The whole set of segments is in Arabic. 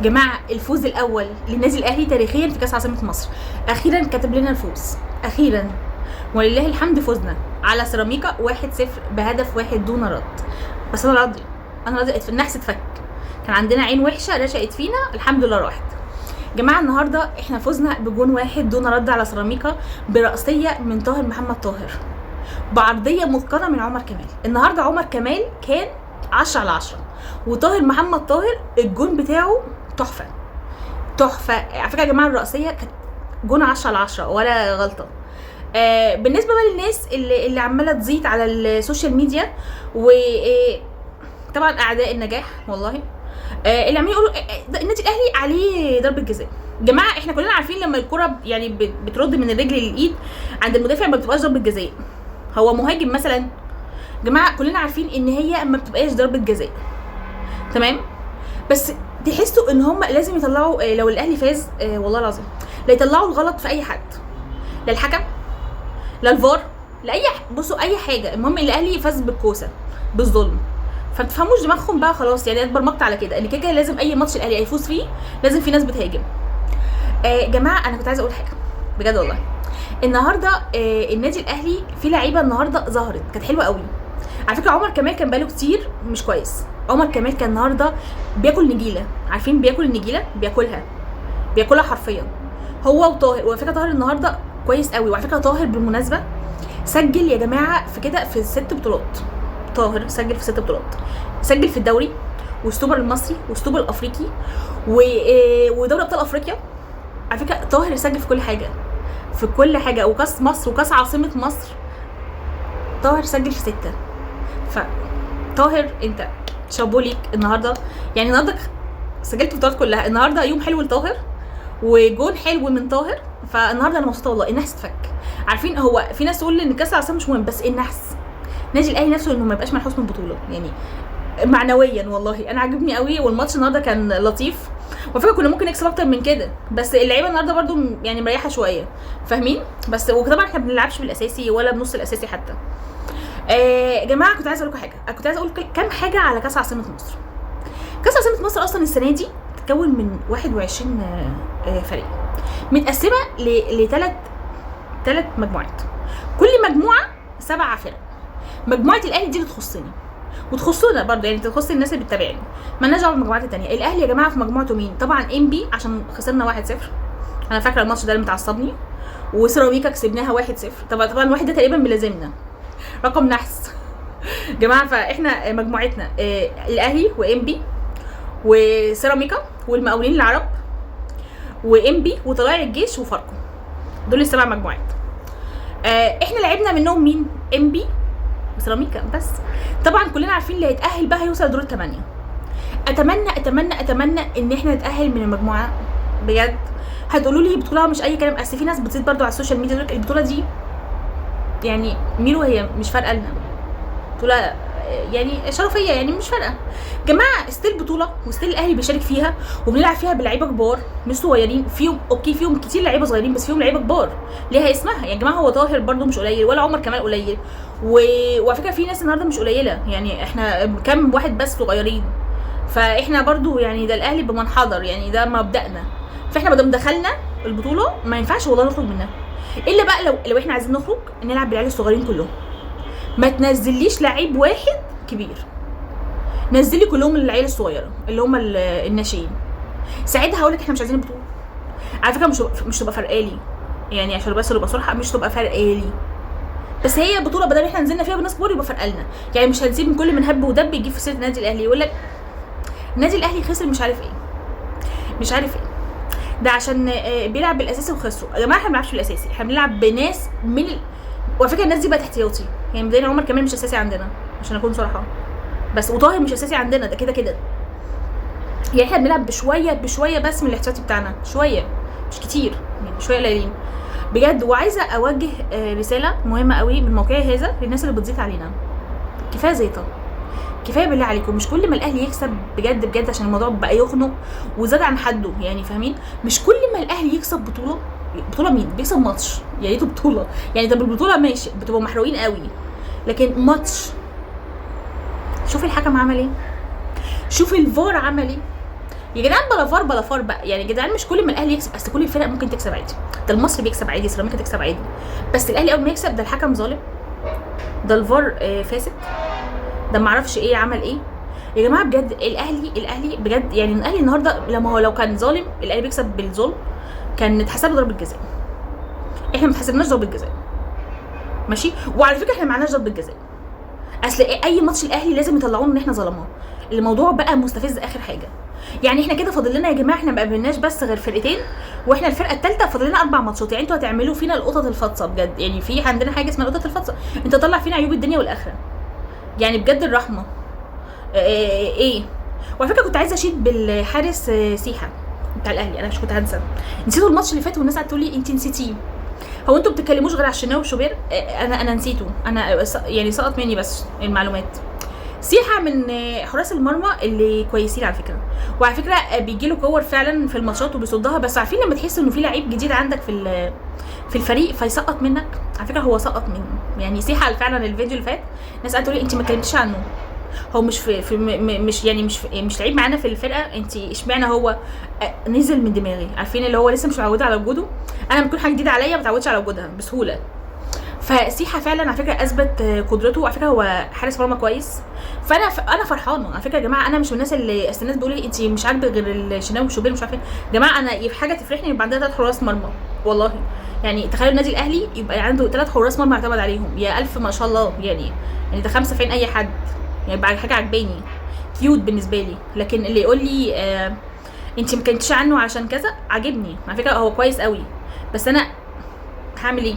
جماعه الفوز الاول للنادي الاهلي تاريخيا في كاس عاصمه مصر، اخيرا كتب لنا الفوز، اخيرا ولله الحمد. فوزنا على سيراميكا 1-0 بهدف واحد دون رد. بس انا راضيه، انا راضيه. النحس اتفك، كان عندنا عين وحشه رشقت فينا، الحمد لله راحت. جماعه النهارده احنا فزنا بجون واحد دون رد على سيراميكا برأسيه من طاهر محمد طاهر، بعرضيه متقنه من عمر كمال. النهارده عمر كمال كان 10/10، وطاهر محمد طاهر الجون بتاعه تحفه تحفه. على فكره يا جماعه الرأسيه كانت جون 10/10 ولا غلطه. بالنسبه بقى للناس اللي عماله تزيد على السوشيال ميديا، وطبعا اعداء النجاح والله، اللي عمالين يقولوا النادي الاهلي عليه ضربه جزاء. جماعه احنا كلنا عارفين لما الكره يعني بترد من الرجل للايد عند المدافع ما بتبقاش ضربه جزاء. هو مهاجم مثلا، جماعه كلنا عارفين ان هي ما بتبقاش ضربه جزاء، تمام؟ بس تحسوا ان هم لازم يطلعوا، لو الاهلي فاز والله العظيم لا يطلعوا الغلط في اي حد، لا الحكم لا الفار لا اي بصوا اي حاجه، المهم الاهلي فاز بالكوسه بالظلم. فما تفهموش دماغهم بقى خلاص، يعني انا اتبرمجت على كده ان كده لازم اي ماتش الاهلي هيفوز فيه لازم في ناس بتهاجم. جماعه انا كنت عايزه اقول حاجه بجد والله. النهارده النادي الاهلي في لعيبه النهارده ظهرت كانت حلوه قوي. على فكره عمر كمال كان بقاله كتير مش كويس. عمر كمال كان النهارده بياكل نجيله، عارفين بياكل النجيله، بياكلها حرفيا هو وطاهر. وعلى فكره طاهر النهارده كويس قوي. وعلى فكره طاهر بالمناسبه سجل يا جماعه في كده في 6 بطولات. طاهر سجل في 6 بطولات، سجل في الدوري والسوبر المصري والسوبر الافريقي ودوري ابطال افريقيا. على فكره طاهر سجل في كل حاجه، في كل حاجه، وكاس مصر وكاس عاصمه مصر طاهر سجل في 6. فطاهر انت شابو ليك النهارده، يعني النهارده سجلت البطولات كلها. النهارده يوم حلو لطاهر وجون حلو من طاهر. فالنهارده انا مبسوطه والله. النحس اتفك. عارفين هو في ناس تقول ان كاس العاصمه مش مهم، بس النحس نادي الاهلي نفسه انه ما يبقاش منحوس من البطوله، يعني معنويا والله انا عاجبني قوي. والماتش النهارده كان لطيف، وفكره كنا ممكن نكسب اكتر من كده، بس اللعيبه النهارده برده يعني مريحه شويه، فاهمين؟ بس وطبعا احنا ما بنلعبش بالاساسي ولا بنص الاساسي حتى. جماعه كنت عايزه اقول لكم حاجه، كنت عايزه اقول كام حاجه على كاس عاصمه مصر. كاس عاصمه مصر اصلا السنه دي تتكون من 21 فريق، متقسمه ثلاث مجموعات، كل مجموعه 7 فرق. مجموعه الاهلي دي اللي تخصني وتخصنا برضه، يعني تخص الناس اللي بتتابعني، مالناش دعوه بالمجموعات الثانيه. الاهلي يا جماعه في مجموعته مين؟ طبعا ام بي عشان خسرنا 1-0، انا فاكره الماتش ده اللي متعصبني. وسيراميكا كسبناها 1-0، طبعا الواحد ده تقريبا بيلازمنا رقم نحس جماعه. فاحنا مجموعتنا الاهلي وام بي وسيراميكا والمقاولين العرب وام بي وطلائع الجيش وفاركو، دول ال7 مجموعات. احنا لعبنا منهم مين؟ ام بي وسيراميكا بس. طبعا كلنا عارفين اللي هيتاهل بقى هيوصل دور ال8. اتمنى ان احنا نتاهل من المجموعه بجد. هتقولوا لي بطوله مش اي كلام، اصل في ناس بتزيد برضو على السوشيال ميديا تقول البطوله دي يعني ميرو هي مش فارقه لنا، بطوله يعني شرفيه يعني مش فارقه. جماعه ستيل بطوله وستيل الاهلي بيشارك فيها وبنلعب فيها بلعيبه كبار مش صغيرين. فيهم اوكي فيهم كتير لعيبه صغيرين بس فيهم لعيبه كبار ليها اسمها. يعني يا جماعه هو طاهر برده مش قليل ولا عمر كمال قليل، وعلى فكره في ناس النهارده مش قليله، يعني احنا كام واحد بس صغيرين. فاحنا برده يعني ده الاهلي بمنحدر، يعني ده مبدأنا. فاحنا بدل دخلنا البطوله ما ينفعش والله نخرج منها، الا بقى لو احنا عايزين نخرج نلعب بالعيال الصغيرين كلهم. ما تنزليش لعيب واحد كبير، نزلي كلهم العيال الصغيره اللي هم الناشئين. ساعتها هقول لك احنا مش عايزين البطوله. على فكره مش تبقى فرقالي، يعني عشان بس نبقى صراحه مش تبقى فرقالي، بس هي بطوله بدل احنا نزلنا فيها بناس كبار يبقى فرقالنا. يعني مش هنسيب من كل من هب ودب يجيب في سيره النادي الاهلي يقول لك النادي الاهلي خسر مش عارف ايه مش عارف ايه، ده عشان بيلعب بالاساسي وخسروا. يا جماعه احنا ما بنلعبش بالاساسي، احنا بنلعب بناس من وعلى فكره الناس دي بقت احتياطي. يعني بدايه عمر كمان مش اساسي عندنا عشان اكون صراحه، بس وطاهر مش اساسي عندنا، ده كده يعني احنا بنلعب بشويه بس من الاحتياطي بتاعنا، شويه مش كتير، يعني شويه قليلين بجد. وعايزه اوجه رساله مهمه قوي من موقعي هذا للناس اللي بتزيط علينا. كفايه زيطه، كفايه بالله عليكم. مش كل ما الاهلي يكسب بجد عشان الموضوع بقى يخنق وزاد عن حده، يعني فاهمين؟ مش كل ما الاهلي يكسب بطوله مين بيكسب ماتش يا ريته بطوله، يعني طب البطوله ماشي بتبقوا محروقين قوي، لكن ماتش شوف الحكم عمل ايه، شوف الفار عمل ايه، يا جدعان بلا فار بقى، يعني يا جدعان مش كل ما الاهلي يكسب، اصل كل الفرق ممكن تكسب عادي، ده المصري بيكسب عادي، سيراميكا تكسب عادي، بس الاهلي اول ما يكسب ده الحكم ظالم، ده الفار فاسد، ده معرفش ايه عمل ايه. يا جماعه بجد الاهلي بجد، يعني الاهلي النهارده لما هو لو كان ظالم الاهلي بيكسب بالظلم كان اتحسب ضربه جزاء، احنا ما اتحسبناش ضربه جزاء ماشي. وعلى فكره احنا معناش ضربه جزاء، اصل اي ماتش الاهلي لازم يطلعونا ان احنا ظلمناه، الموضوع بقى مستفز اخر حاجه. يعني احنا كده فاضل لنا يا جماعه، احنا ما قابلناش بس غير فرقتين واحنا الفرقه الثالثه، فاضل لنا 4 ماتشات، يعني انتوا هتعملوا فينا القطط الفطسه بجد، يعني في عندنا حاجه اسمها القطط الفطسه، انت طلع فينا عيوب الدنيا والاخره، يعني بجد الرحمه ايه. وعلى فكره كنت عايزه اشيد بالحارس سيحه بتاع الاهلي، انا مش كنت هنسى، نسيته الماتش اللي فات والناس قاعده تقول لي انت نسيتيه، هو انتوا بتتكلموش غير على الشناوي وشوبير، انا نسيته، انا يعني سقط مني بس المعلومات. سيحه من حراس المرمى اللي كويسين على فكره، وعلى فكره بيجي له كور فعلا في الماتشات وبيصدها، بس عارفين لما تحس انه في لعيب جديد عندك في الفريق فيسقط منك، على فكره هو سقط منه، يعني سيحه فعلا الفيديو اللي فات ناس قاعده تقول لي انت ما اتكلمتيش عنه، هو مش في مش يعني مش لعيب معانا في الفرقه، انت اشمعنى هو نزل من دماغي، عارفين اللي هو لسه مش متعوده على وجوده، انا بتكون حاجه جديده عليا ما بتعودش على وجودها بسهوله. فسيحه فعلا على فكره اثبت قدرته، على فكره هو حارس مرمى كويس، انا فرحانه على فكره يا جماعه، انا مش من الناس اللي الناس بيقولوا لي انت مش عاجبك غير الشناوي والشوبير مش عارفه يا جماعه، انا في حاجه تفرحني يبقى عندنا 3 حراس مرمى والله، يعني تخيلوا النادي الاهلي يبقى عنده 3 حراس مرمى اعتمد عليهم، يا الف ما شاء الله، يعني ده 5 في عين اي حد، يعني يبقى حاجه عجباني كيوت بالنسبه لي، لكن اللي يقول لي انت ما كنتش عنه عشان كذا، عاجبني على فكره هو كويس قوي، بس انا هعمل ايه،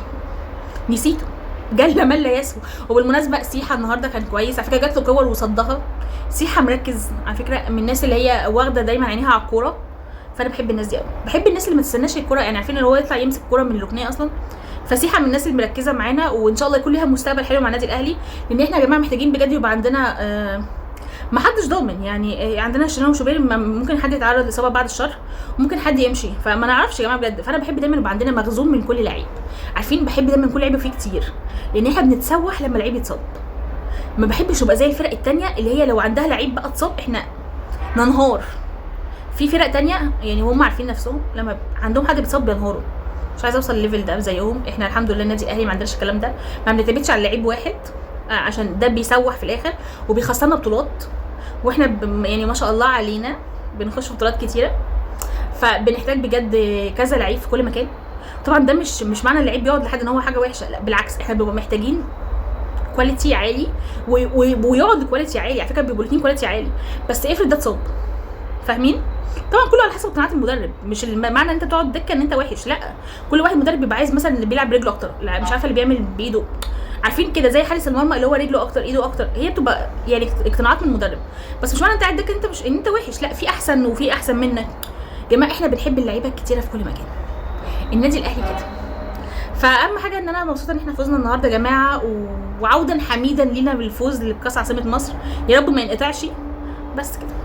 نسيته جل من لا يسهو. وبالمناسبه سيحه النهارده كان كويس على فكره، جات له كور وصدها، سيحه مركز على فكره، من الناس اللي هي واخده دايما عينيها على الكوره، فانا بحب الناس دي قوي، بحب الناس اللي ما تستناش الكوره، يعني عارفين ان هو يطلع يمسك الكوره من الركنيه اصلا، فسيحه من الناس اللي مركزه معانا، وان شاء الله يكون ليها مستقبل حلو مع النادي الاهلي، لان احنا يا جماعه محتاجين بجد يبقى عندنا ما حدش ضامن، يعني عندنا الشناوي وشوبير ممكن حد يتعرض لاصابه بعد الشر، وممكن حد يمشي، فما نعرفش يا جماعه بجد، فانا بحب دايما يبقى عندنا مخزون من كل لعيب، عارفين بحب دايما كل لعيب فيه كتير، لان احنا بنتسوح لما لعيب يتصاب، ما بحبش يبقى زي الفرق التانية اللي هي لو عندها لعيب بقى اتصاب احنا ننهار، في فرق تانية يعني هم عارفين نفسهم لما عندهم حد بيتصاب بينهاروا، مش عايزه اوصل الليفل ده زيهم، احنا الحمد لله النادي الاهلي ما عندناش الكلام ده، ما بنعتمدش على لعيب واحد عشان ده بيسوح في الاخر وبيخسرنا بطولات، واحنا يعني ما شاء الله علينا بنخش في بطولات كتيره، فبنحتاج بجد كذا لعيب في كل مكان. طبعا ده مش معنى اللعيب بيقعد لحد ان هو حاجه وحشه، لا بالعكس احنا بنبقى محتاجين كواليتي عالي ويقعد كواليتي عالي، على فكره بيبقوا الاثنين كواليتي عالي، بس افرض ده اتصاب، فاهمين؟ طبعا كله على حسب قناعات المدرب، مش معنى ان انت تقعد دكه ان انت وحش، لا كل واحد مدرب بيبقى عايز مثلا اللي بيلعب رجله اكتر، لا مش عارفه اللي بيعمل بايده، عارفين كده زي حارس المرمى اللي هو رجله اكتر ايده اكتر، هي بتبقى يعني اقتناعات من المدرب، بس مش معنى انت قاعد دكه انت مش ان انت وحش، لا في احسن وفي احسن منك يا جماعه، احنا بنحب اللعيبه الكتيره في كل مكان، النادي الاهلي كده. فاهم حاجه ان انا مبسوطه ان احنا فزنا النهارده يا جماعه، وعودا حميدا لينا بالفوز لكاس عاصمه مصر، يا رب ما ينقطعش، بس كده.